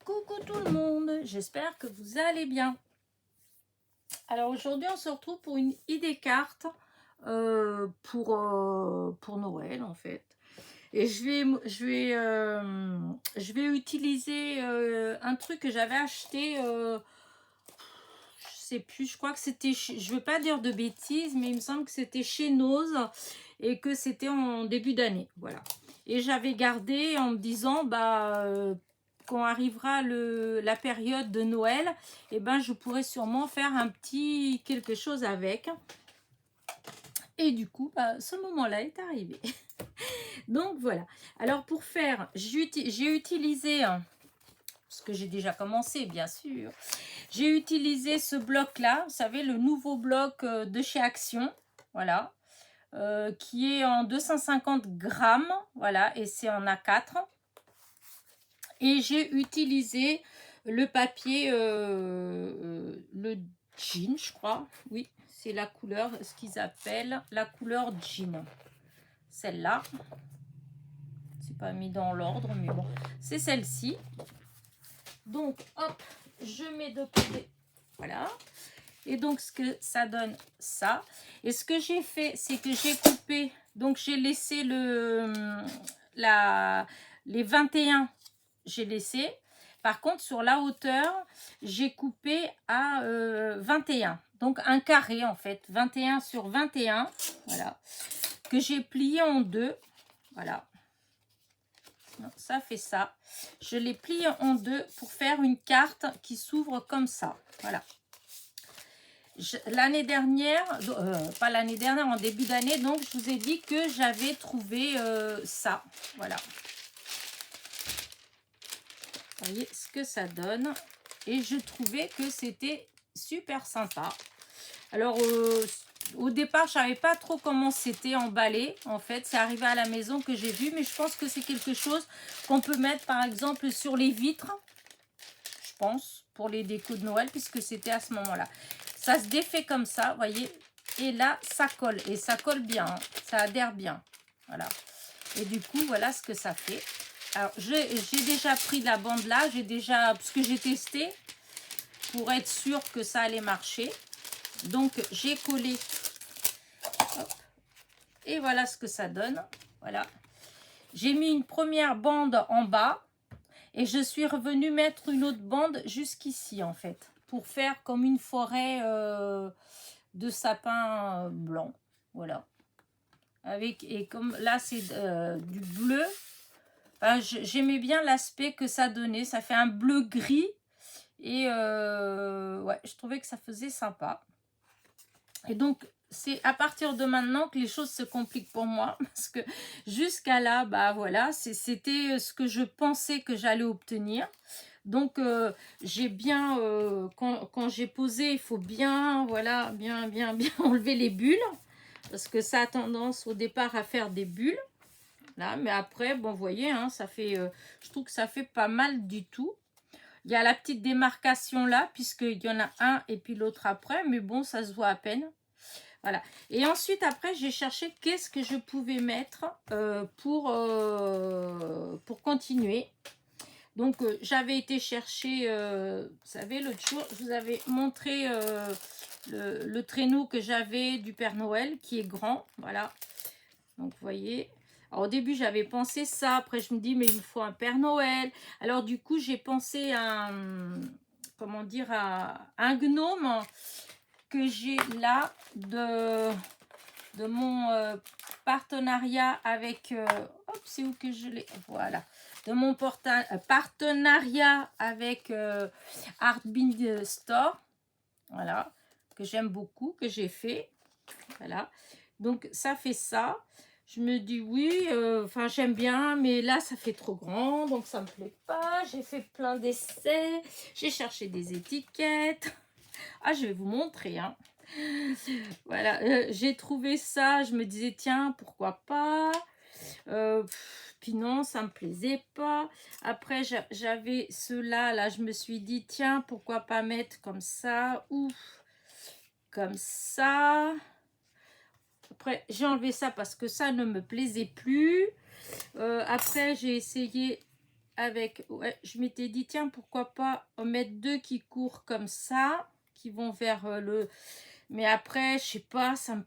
Coucou tout le monde, j'espère que vous allez bien. Alors aujourd'hui on se retrouve pour une idée carte pour Noël en fait. Et je vais utiliser un truc que j'avais acheté, je sais plus, je crois que c'était, je veux pas dire de bêtises, mais il me semble que c'était chez Nose et que c'était en début d'année, voilà. Et j'avais gardé en me disant, quand arrivera la période de Noël, et ben je pourrais sûrement faire un petit quelque chose avec. Et du coup, ce moment-là est arrivé. Donc voilà. Alors pour faire, j'ai utilisé, parce que j'ai déjà commencé bien sûr, j'ai utilisé ce bloc-là, vous savez, le nouveau bloc de chez Action, voilà, qui est en 250 grammes, voilà, et c'est en A4. Et j'ai utilisé le papier, le jean, je crois. Oui, c'est la couleur, ce qu'ils appellent la couleur jean. Celle-là. C'est pas mis dans l'ordre, mais bon, c'est celle-ci. Donc, hop, je mets de côté. Voilà. Et donc, ce que ça donne, ça. Et ce que j'ai fait, c'est que j'ai coupé. Donc, j'ai laissé les 21, j'ai laissé. Par contre, sur la hauteur, j'ai coupé à 21. Donc, un carré, en fait. 21 sur 21. Voilà. Que j'ai plié en deux. Voilà. Ça fait ça. Je l'ai plié en deux pour faire une carte qui s'ouvre comme ça. Voilà. L'année dernière, pas l'année dernière, en début d'année, donc je vous ai dit que j'avais trouvé ça. Voilà. Vous voyez ce que ça donne. Et je trouvais que c'était super sympa. Alors, au départ, je ne savais pas trop comment c'était emballé. En fait, c'est arrivé à la maison que j'ai vu. Mais je pense que c'est quelque chose qu'on peut mettre, par exemple, sur les vitres. Je pense, pour les décos de Noël, puisque c'était à ce moment-là. Ça se défait comme ça, vous voyez. Et là, ça colle. Et ça colle bien. Hein. Ça adhère bien. Voilà. Et du coup, voilà ce que ça fait. Alors, j'ai déjà pris la bande là. J'ai déjà, parce que j'ai testé pour être sûr que ça allait marcher. Donc, j'ai collé. Hop. Et voilà ce que ça donne. Voilà. J'ai mis une première bande en bas. Et je suis revenue mettre une autre bande jusqu'ici, en fait. Pour faire comme une forêt de sapin blanc. Voilà. Et comme là, c'est du bleu. J'aimais bien l'aspect que ça donnait. Ça fait un bleu gris. Et ouais, je trouvais que ça faisait sympa. Et donc, c'est à partir de maintenant que les choses se compliquent pour moi. Parce que jusqu'à là, voilà, c'était ce que je pensais que j'allais obtenir. Donc, j'ai bien, quand j'ai posé, il faut bien, voilà, bien enlever les bulles. Parce que ça a tendance au départ à faire des bulles. Là, mais après, bon, vous voyez, hein, ça fait, je trouve que ça fait pas mal du tout. Il y a la petite démarcation là, puisqu'il y en a un et puis l'autre après. Mais bon, ça se voit à peine. Voilà. Et ensuite, après, j'ai cherché qu'est-ce que je pouvais mettre pour continuer. Donc, j'avais été chercher, vous savez, l'autre jour, je vous avais montré le traîneau que j'avais du Père Noël, qui est grand. Voilà. Donc, vous voyez. Alors, au début, j'avais pensé ça. Après, je me dis, mais il me faut un Père Noël. Alors, du coup, j'ai pensé à, comment dire, à un gnome que j'ai là de mon partenariat avec... hop, c'est où que je l'ai? Voilà. De mon partenariat avec Artbind Store. Voilà. Que j'aime beaucoup, que j'ai fait. Voilà. Donc, ça fait ça. Je me dis oui, enfin j'aime bien, mais là ça fait trop grand, donc ça me plaît pas. J'ai fait plein d'essais, j'ai cherché des étiquettes. Ah, je vais vous montrer, hein. Voilà, j'ai trouvé ça, je me disais tiens, pourquoi pas. Puis non, ça me plaisait pas. Après, j'avais ceux-là, là, je me suis dit tiens, pourquoi pas mettre comme ça ou comme ça. Après, j'ai enlevé ça parce que ça ne me plaisait plus. Après, j'ai essayé avec... Ouais, je m'étais dit, tiens, pourquoi pas en mettre deux qui courent comme ça, qui vont vers le... Mais après, je sais pas, ça me...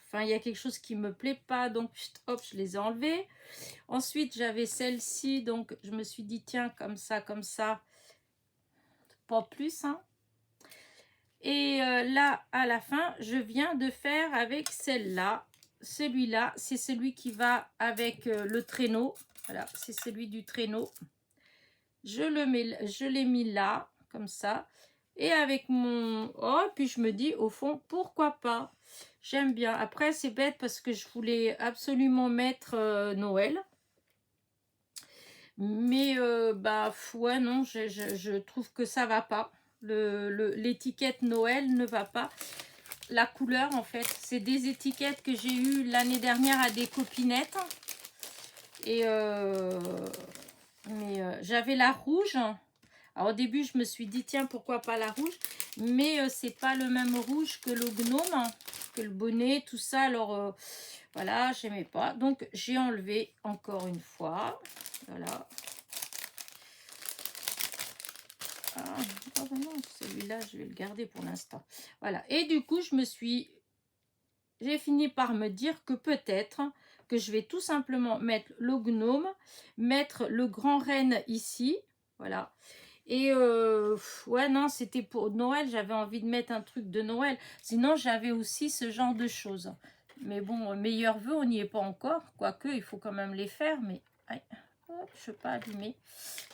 Enfin, il y a quelque chose qui me plaît pas, donc hop, je les ai enlevés. Ensuite, j'avais celle-ci, donc je me suis dit, tiens, comme ça, pas plus, hein. Et là, à la fin, je viens de faire avec celle-là. Celui-là, c'est celui qui va avec le traîneau. Voilà, c'est celui du traîneau. Je l'ai mis là, comme ça. Et avec mon... Oh, puis je me dis, au fond, pourquoi pas? J'aime bien. Après, c'est bête parce que je voulais absolument mettre Noël. Mais, bah, ouais, non, je trouve que ça va pas. L'étiquette Noël ne va pas. La couleur, en fait, c'est des étiquettes que j'ai eues l'année dernière à des copinettes. Et j'avais la rouge. Alors au début, je me suis dit, tiens, pourquoi pas la rouge? Mais c'est pas le même rouge que le gnome, que le bonnet, tout ça. Alors voilà, j'aimais pas. Donc j'ai enlevé encore une fois. Voilà. Ah, oh ben non, celui-là, je vais le garder pour l'instant. Voilà. Et du coup, j'ai fini par me dire que peut-être que je vais tout simplement mettre le gnome, mettre le grand renne ici. Voilà. Et ouais, non, c'était pour Noël. J'avais envie de mettre un truc de Noël. Sinon, j'avais aussi ce genre de choses. Mais bon, meilleurs vœux, on n'y est pas encore. Quoique, il faut quand même les faire. Mais aïe, hop, je ne veux pas abîmer.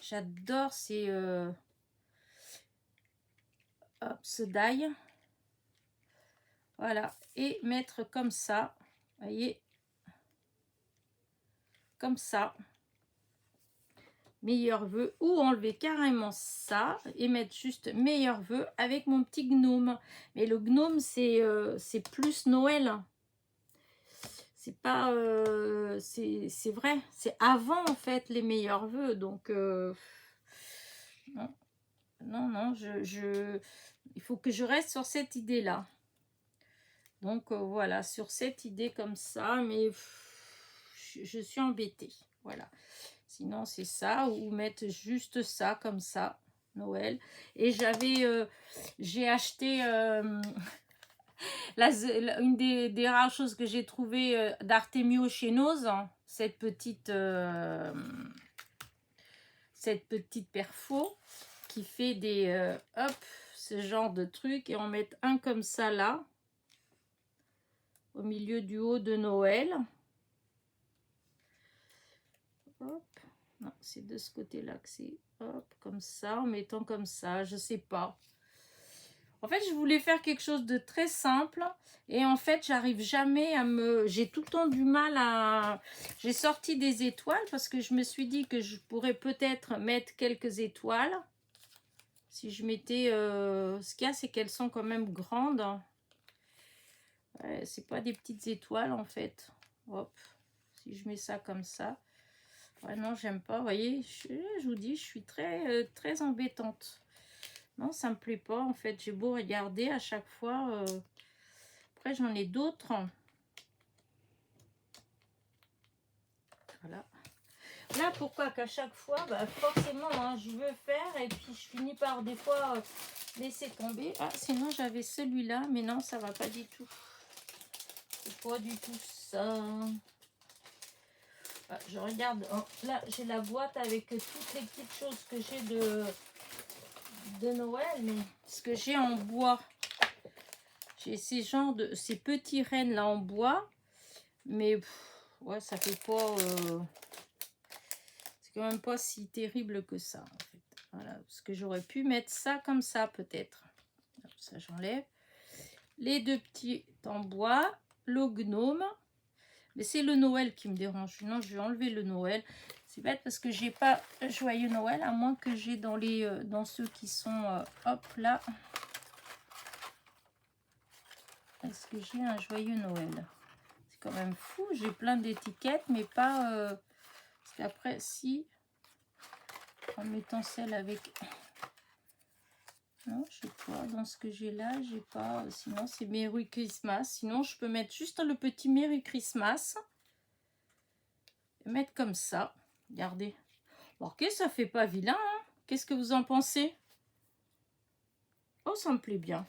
J'adore ces... hop, ce die. Voilà. Et mettre comme ça. Vous voyez, comme ça. Meilleurs vœux, ou enlever carrément ça et mettre juste meilleurs vœux avec mon petit gnome. Mais le gnome, c'est plus Noël. C'est pas... c'est vrai. C'est avant, en fait, les meilleurs vœux. Donc, non, non, il faut que je reste sur cette idée-là. Donc, voilà, sur cette idée comme ça. Mais je suis embêtée. Voilà. Sinon, c'est ça, ou mettre juste ça, comme ça, Noël. Et j'ai acheté une des rares choses que j'ai trouvées d'Artemio chez Noz, hein, cette petite perfo qui fait des, hop, ce genre de truc. Et on met un comme ça, là, au milieu du haut de Noël. Hop. Non, c'est de ce côté-là que c'est, hop, comme ça, en mettant comme ça, je sais pas. En fait, je voulais faire quelque chose de très simple et en fait, j'arrive jamais à me... J'ai tout le temps du mal à... J'ai sorti des étoiles parce que je me suis dit que je pourrais peut-être mettre quelques étoiles. Si je mettais... Ce qu'il y a, c'est qu'elles sont quand même grandes. Ouais, c'est pas des petites étoiles en fait. Hop, si je mets ça comme ça. Ouais, non, j'aime pas. Vous voyez, je vous dis, je suis très embêtante. Non, ça me plaît pas. En fait, j'ai beau regarder à chaque fois. Après, j'en ai d'autres. Voilà. Là, pourquoi qu'à chaque fois, bah, forcément, hein, je veux faire et puis je finis par des fois laisser tomber. Ah, sinon, j'avais celui-là, mais non, ça va pas du tout. C'est pas du tout ça. Ah, je regarde, oh, là j'ai la boîte avec toutes les petites choses que j'ai de Noël, mais ce que j'ai en bois, j'ai ces petits rennes là en bois, mais ouais, ça fait pas, c'est quand même pas si terrible que ça en fait. Voilà, parce que j'aurais pu mettre ça comme ça peut-être. Ça j'enlève. Les deux petits en bois, le gnome. Mais c'est le Noël qui me dérange. Sinon, je vais enlever le Noël. C'est bête parce que j'ai pas joyeux Noël, à moins que j'ai dans ceux qui sont hop là. Est-ce que j'ai un joyeux Noël? C'est quand même fou. J'ai plein d'étiquettes, mais pas. Parce qu'après, si. En mettant celle avec. Non, je sais pas. Dans ce que j'ai là, j'ai pas. Sinon, c'est Merry Christmas. Sinon, je peux mettre juste le petit Merry Christmas. Mettre comme ça. Regardez. Ok, ça fait pas vilain, hein. Qu'est-ce que vous en pensez? Oh, ça me plaît bien.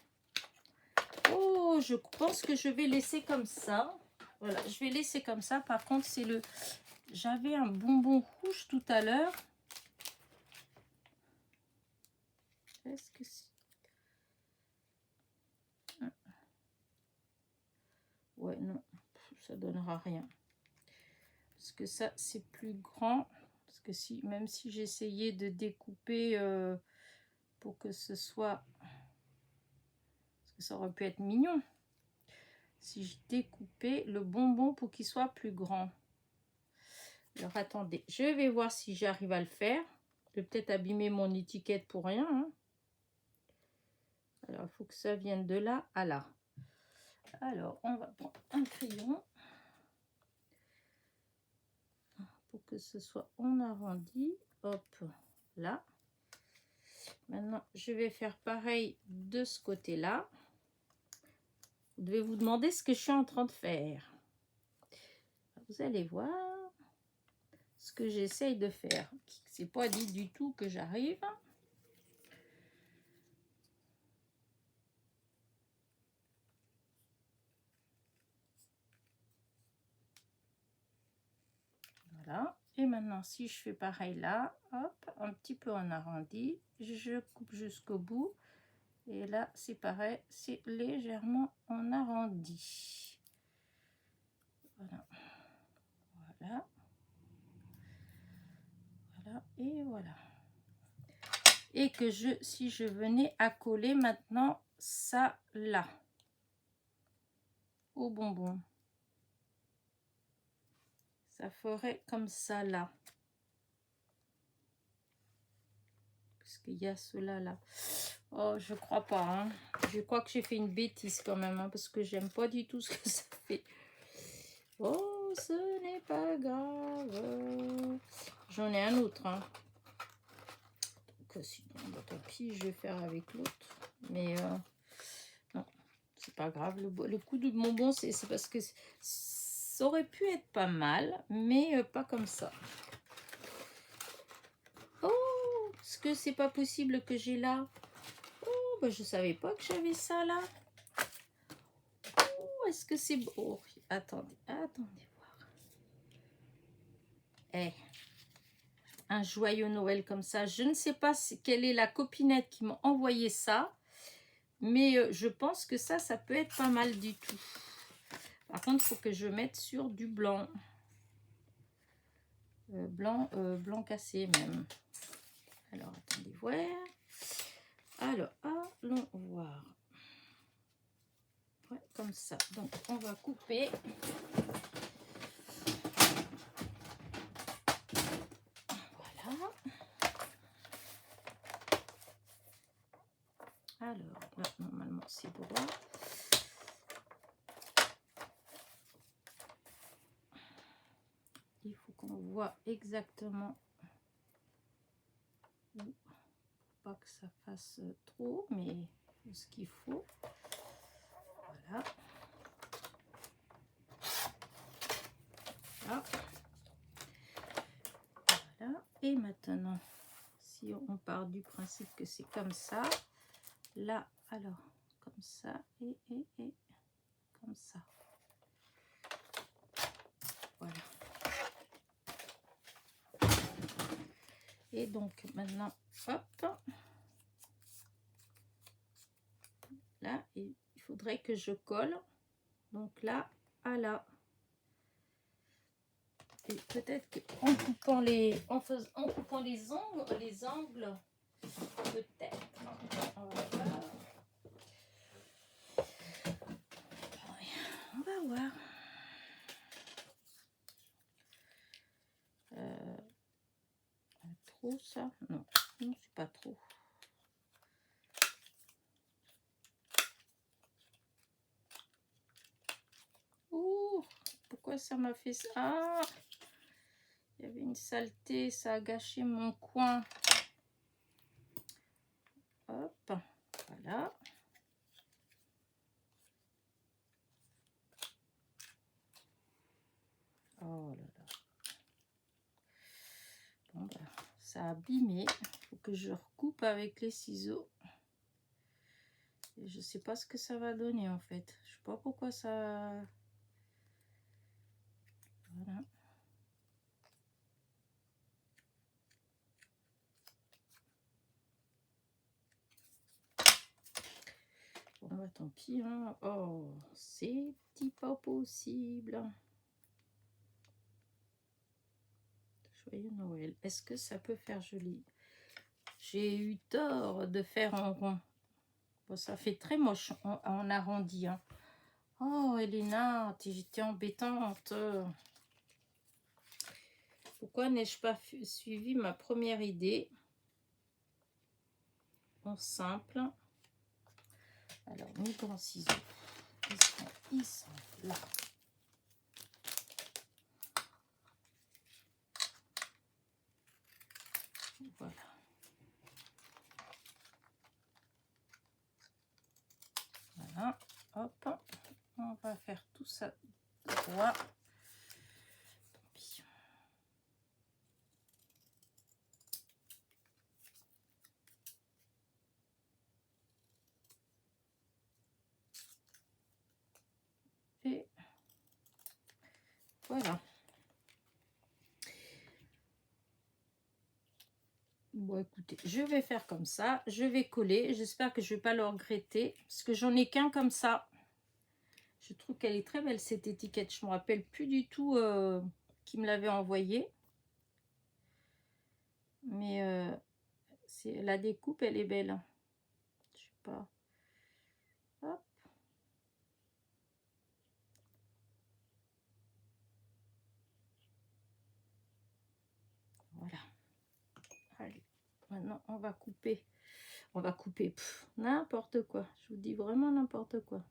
Oh, je pense que je vais laisser comme ça. Voilà, je vais laisser comme ça. Par contre, c'est le... J'avais un bonbon rouge tout à l'heure. Est-ce que c'est... Ouais, non, ça donnera rien. Parce que ça, c'est plus grand. Parce que si, même si j'essayais de découper pour que ce soit... Parce que ça aurait pu être mignon. Si je découpais le bonbon pour qu'il soit plus grand. Alors, attendez. Je vais voir si j'arrive à le faire. Je vais peut-être abîmer mon étiquette pour rien. Hein. Alors, il faut que ça vienne de là à là. Alors, on va prendre un crayon. Pour que ce soit en arrondi. Hop, là. Maintenant, je vais faire pareil de ce côté-là. Vous devez vous demander ce que je suis en train de faire. Vous allez voir ce que j'essaye de faire. C'est pas dit du tout que j'arrive. Voilà. Et maintenant, si je fais pareil là, hop, un petit peu en arrondi, je coupe jusqu'au bout. Et là, c'est pareil, c'est légèrement en arrondi. Voilà. Voilà. Voilà. Et voilà. Et que si je venais à coller maintenant ça là, au bonbon. Ça ferait comme ça là. Parce qu'il y a cela là. Oh, je crois pas. Hein. Je crois que j'ai fait une bêtise quand même. Hein, parce que j'aime pas du tout ce que ça fait. Oh, ce n'est pas grave. J'en ai un autre. Hein. Donc, sinon, bah, tant pis, je vais faire avec l'autre. Mais non, c'est pas grave. Le coup du bonbon, c'est parce que ça aurait pu être pas mal. Mais pas comme ça. Oh, est-ce que c'est pas possible que j'ai là? Oh, bah, je savais pas que j'avais ça là. Oh, est-ce que c'est beau? Oh, attendez voir. Eh, un joyeux Noël comme ça. Je ne sais pas quelle est la copinette qui m'a envoyé ça. Mais je pense que ça peut être pas mal du tout. Par contre, il faut que je mette sur du blanc. Blanc cassé même. Alors, attendez voir. Alors, allons voir. Ouais, comme ça. Donc, on va couper. Voilà. Alors, là, normalement, c'est droit. Il faut qu'on voit exactement où. Pas que ça fasse trop, mais ce qu'il faut. Voilà. Voilà. Voilà. Et maintenant, si on part du principe que c'est comme ça, là, alors, comme ça, et comme ça. Voilà. Et donc, maintenant, hop. Là, il faudrait que je colle. Donc là, à là. Et peut-être qu'en coupant en coupant les angles, peut-être. On va voir. Trop ça? Non, non, c'est pas trop. Ouh, pourquoi ça m'a fait ça? Ah, il y avait une saleté, ça a gâché mon coin. Hop, voilà. Oh là là. Bon, ben, ça a abîmé. Il faut que je recoupe avec les ciseaux. Et je sais pas ce que ça va donner en fait. Je sais pas pourquoi ça... Voilà. Bon, bah, tant pis. Hein. Oh, c'est pas possible. Joyeux Noël. Est-ce que ça peut faire joli? J'ai eu tort de faire en rond. Bon, ça fait très moche en arrondi. Hein. Oh, Elena, t'es embêtante. Pourquoi n'ai-je pas suivi ma première idée? En simple. Alors, mes grands ciseaux, ils sont là. Voilà. Voilà. Hop. On va faire tout ça droit. Tant pis. Et voilà. Bon, écoutez, je vais faire comme ça. Je vais coller. J'espère que je ne vais pas le regretter. Parce que j'en ai qu'un comme ça. Je trouve qu'elle est très belle, cette étiquette. Je ne me rappelle plus du tout qui me l'avait envoyée. Mais la découpe, elle est belle. Je sais pas. Hop. Voilà. Allez. Maintenant, on va couper. On va couper n'importe quoi. Je vous dis vraiment n'importe quoi.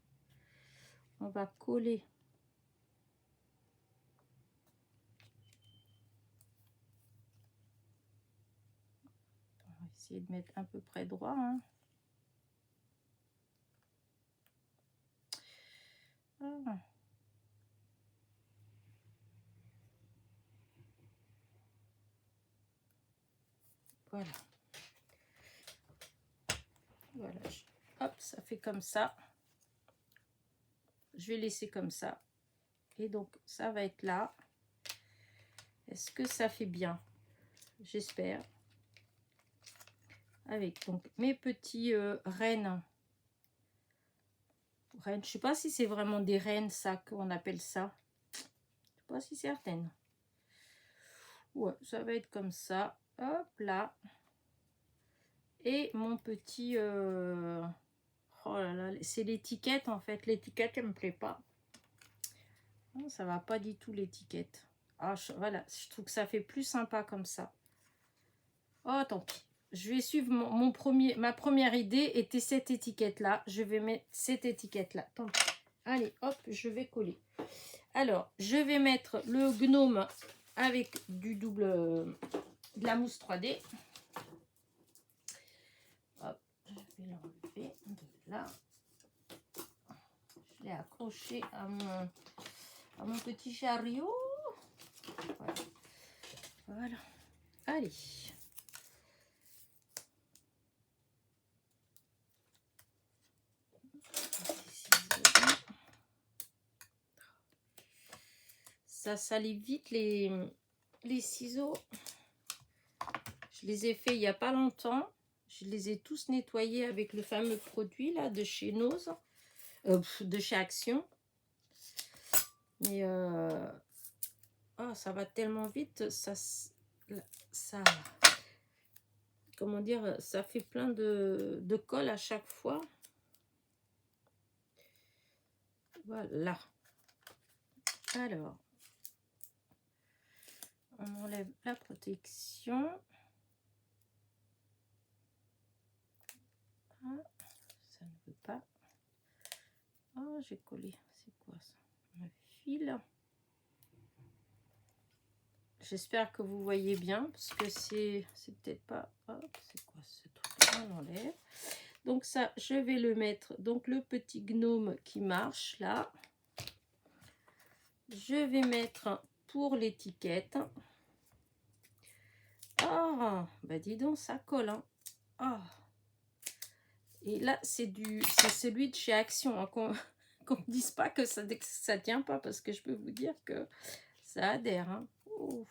On va coller. On va essayer de mettre à peu près droit. Hein. Ah. Voilà. Voilà. Hop, ça fait comme ça. Je vais laisser comme ça. Et donc, ça va être là. Est-ce que ça fait bien? J'espère. Avec donc mes petits rennes. Rennes. Je sais pas si c'est vraiment des rennes, ça, qu'on appelle ça. Je suis pas si certaine. Ouais, ça va être comme ça. Hop là. Et mon petit... Oh là là, c'est l'étiquette en fait. L'étiquette, elle me plaît pas. Non, ça va pas du tout l'étiquette. Ah, voilà, je trouve que ça fait plus sympa comme ça. Oh, tant pis. Je vais suivre ma première idée était cette étiquette-là. Je vais mettre cette étiquette-là. Tant pis. Allez, hop, je vais coller. Alors, je vais mettre le gnome avec du double... de la mousse 3D. Hop, je vais l'enlever de là. Je l'ai accroché à mon petit chariot. Voilà. Voilà. Allez. Ça salit vite les ciseaux. Je les ai fait il n'y a pas longtemps. Je les ai tous nettoyés avec le fameux produit là de chez Nose. De chez Action. Mais oh, ça va tellement vite. Ça, comment dire, ça fait plein de colle à chaque fois. Voilà. Alors, on enlève la protection. Ah, ça ne veut pas. Oh, j'ai collé. C'est quoi ça? Un fil. J'espère que vous voyez bien, parce que c'est peut-être pas... Hop, c'est quoi ce truc? On enlève. Donc ça, je vais le mettre. Donc le petit gnome qui marche là. Je vais mettre pour l'étiquette Ah, bah dis donc, ça colle, hein. Ah. Et là, c'est celui de chez Action, hein, qu'on ne dise pas que ça tient pas, parce que je peux vous dire que ça adhère, hein. Ouf.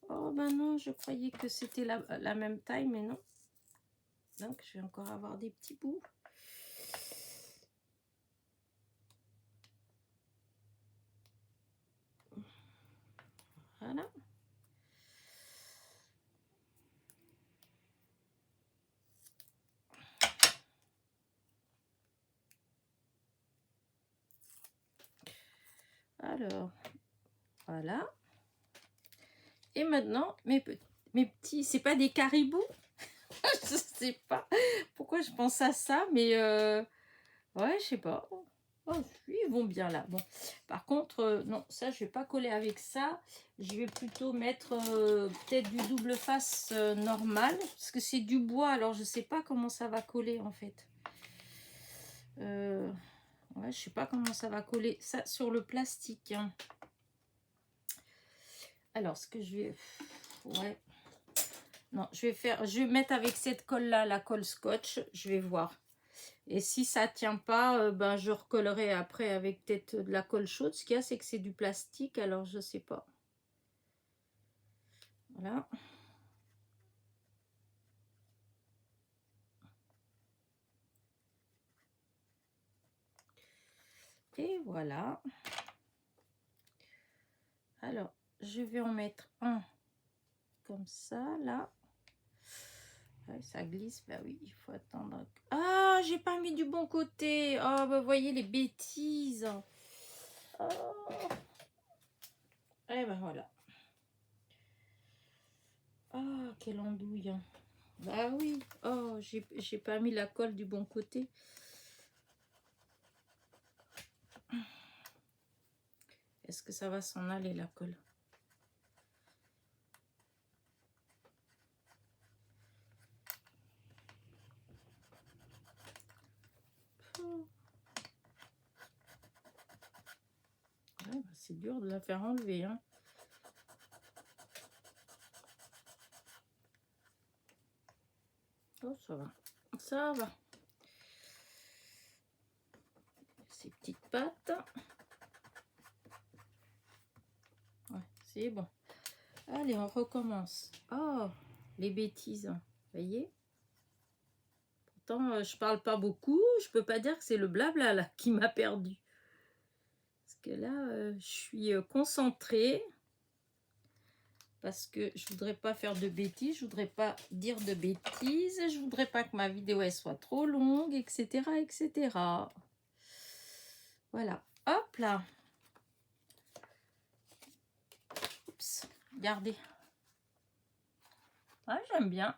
Oh, ben non, je croyais que c'était la même taille, mais non. Donc, je vais encore avoir des petits bouts. Voilà. Alors, voilà. Et maintenant, mes petits, c'est pas des caribous? Je sais pas pourquoi je pense à ça, mais ouais, je sais pas. Oh, oui, ils vont bien là. Bon, par contre, non, ça, je vais pas coller avec ça. Je vais plutôt mettre peut-être du double face normal, parce que c'est du bois, alors je sais pas comment ça va coller en fait. Ouais, je sais pas comment ça va coller ça sur le plastique, hein. Alors, ce que je vais... Ouais. Non, je vais mettre avec cette colle-là, la colle scotch. Je vais voir. Et si ça tient pas, ben je recollerai après avec peut-être de la colle chaude. Ce qu'il y a, c'est que c'est du plastique, alors je sais pas. Voilà. Et voilà. Alors, je vais en mettre un comme ça, là. Ouais, ça glisse, bah oui, il faut attendre. Ah, j'ai pas mis du bon côté. Oh, bah voyez les bêtises. Oh. Et ben voilà. Ah, quelle andouille. Bah oui. Oh, j'ai pas mis la colle du bon côté. Est-ce que ça va s'en aller, la colle? Ouais, bah c'est dur de la faire enlever, hein. Oh, ça va. Ça va. Ces petites pattes. Ouais, c'est bon. Allez, on recommence. Oh, les bêtises. Vous voyez? Pourtant, je parle pas beaucoup. Je peux pas dire que c'est le blabla là qui m'a perdu. Parce que là, je suis concentrée. Parce que je voudrais pas faire de bêtises. Je voudrais pas dire de bêtises. Je voudrais pas que ma vidéo elle soit trop longue, etc., etc. Voilà. Hop là. Oups. Regardez. Ouais, j'aime bien.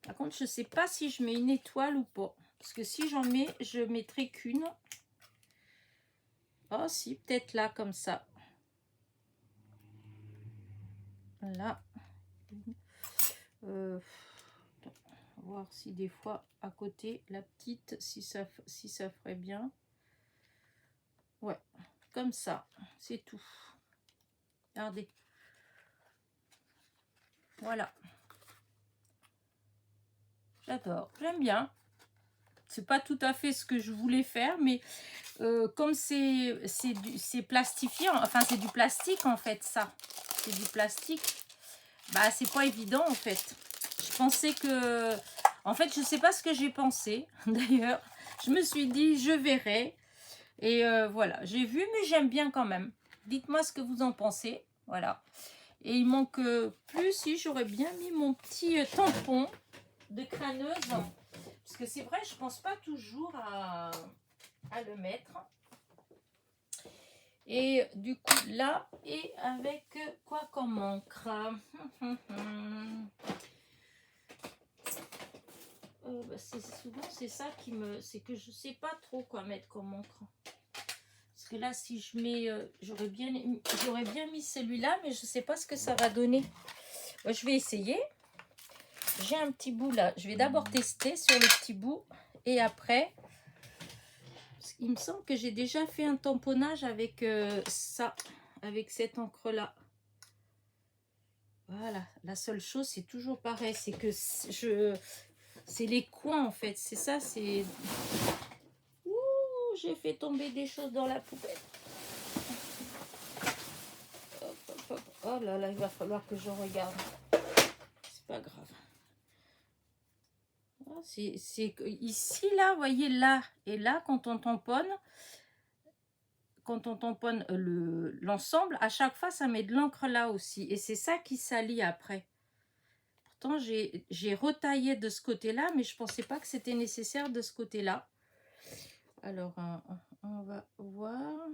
Par contre, je sais pas si je mets une étoile ou pas. Parce que si j'en mets, je mettrai qu'une. Oh si, peut-être là, comme ça. Là. Voir si des fois, à côté, la petite, si ça ferait bien. Ouais, comme ça. C'est tout. Regardez. Voilà. J'adore. J'aime bien. C'est pas tout à fait ce que je voulais faire, mais comme c'est plastifié, enfin c'est du plastique en fait, ça. C'est du plastique. Bah c'est pas évident en fait. Je pensais que... En fait, je sais pas ce que j'ai pensé. D'ailleurs, je me suis dit, je verrai. Et voilà, j'ai vu, mais j'aime bien quand même. Dites-moi ce que vous en pensez. Voilà. Et il manque plus, si j'aurais bien mis mon petit tampon de crâneuse. Parce que c'est vrai, je pense pas toujours à le mettre. Et du coup, là, et avec quoi comme encre? Bah souvent, c'est ça qui me... C'est que je sais pas trop quoi mettre comme encre. Parce que là, si je mets... j'aurais bien mis celui-là, mais je sais pas ce que ça va donner. Bah, je vais essayer. J'ai un petit bout là. Je vais d'abord tester sur le petit bout. Et après... Il me semble que j'ai déjà fait un tamponnage avec ça, avec cette encre là. Voilà, la seule chose, c'est toujours pareil, c'est que c'est les coins en fait, c'est ça, c'est... Ouh, j'ai fait tomber des choses dans la poubelle. Hop, hop, hop. Oh là là, il va falloir que je regarde. C'est pas grave. Oh, c'est ici, là, vous voyez, là et là, quand on tamponne l'ensemble, à chaque fois, ça met de l'encre là aussi. Et c'est ça qui salit après. Pourtant, j'ai retaillé de ce côté-là, mais je pensais pas que c'était nécessaire de ce côté-là. Alors, on va voir.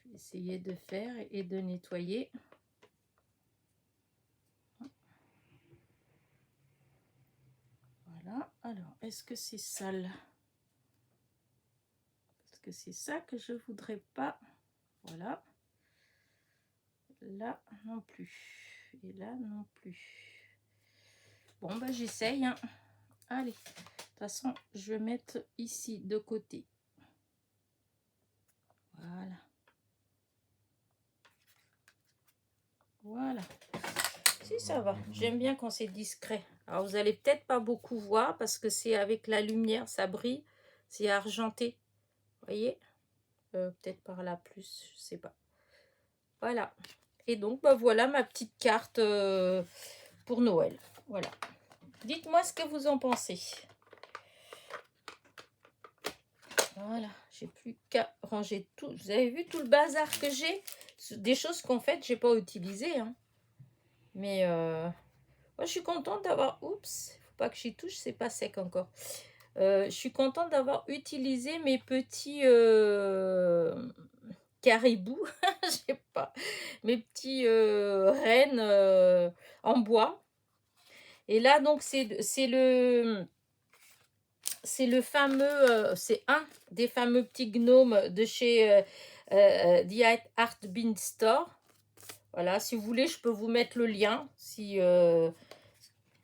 Je vais essayer de faire et de nettoyer. Voilà. Alors, est-ce que c'est sale? Parce que c'est ça que je voudrais pas. Voilà. Là non plus. Et là non plus. Bon, bah j'essaye. Hein. Allez. De toute façon, je vais mettre ici de côté. Voilà. Voilà. Si, ça va. J'aime bien quand c'est discret. Alors, vous allez peut-être pas beaucoup voir parce que c'est avec la lumière, ça brille. C'est argenté. Vous voyez? Peut-être par là plus, je sais pas. Voilà. Et donc, bah voilà ma petite carte pour Noël. Voilà. Dites-moi ce que vous en pensez. Voilà. J'ai plus qu'à ranger tout. Vous avez vu tout le bazar que j'ai? Des choses qu'en fait, j'ai pas utilisées. Hein. Mais moi, je suis contente d'avoir... Oups, faut pas que j'y touche, c'est pas sec encore. Je suis contente d'avoir utilisé mes petits caribous, je sais pas, mes petits rennes en bois. Et là, donc, c'est le fameux, c'est un des fameux petits gnomes de chez The Art Bean Store. Voilà, si vous voulez, je peux vous mettre le lien. Si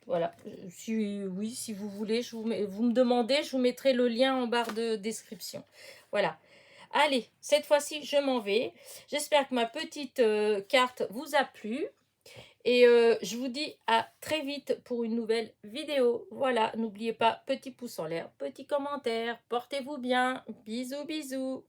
voilà, oui, si vous voulez, vous me demandez, je vous mettrai le lien en barre de description. Voilà. Allez, cette fois-ci, je m'en vais. J'espère que ma petite carte vous a plu. Et je vous dis à très vite pour une nouvelle vidéo. Voilà, n'oubliez pas, petit pouce en l'air, petit commentaire. Portez-vous bien. Bisous, bisous.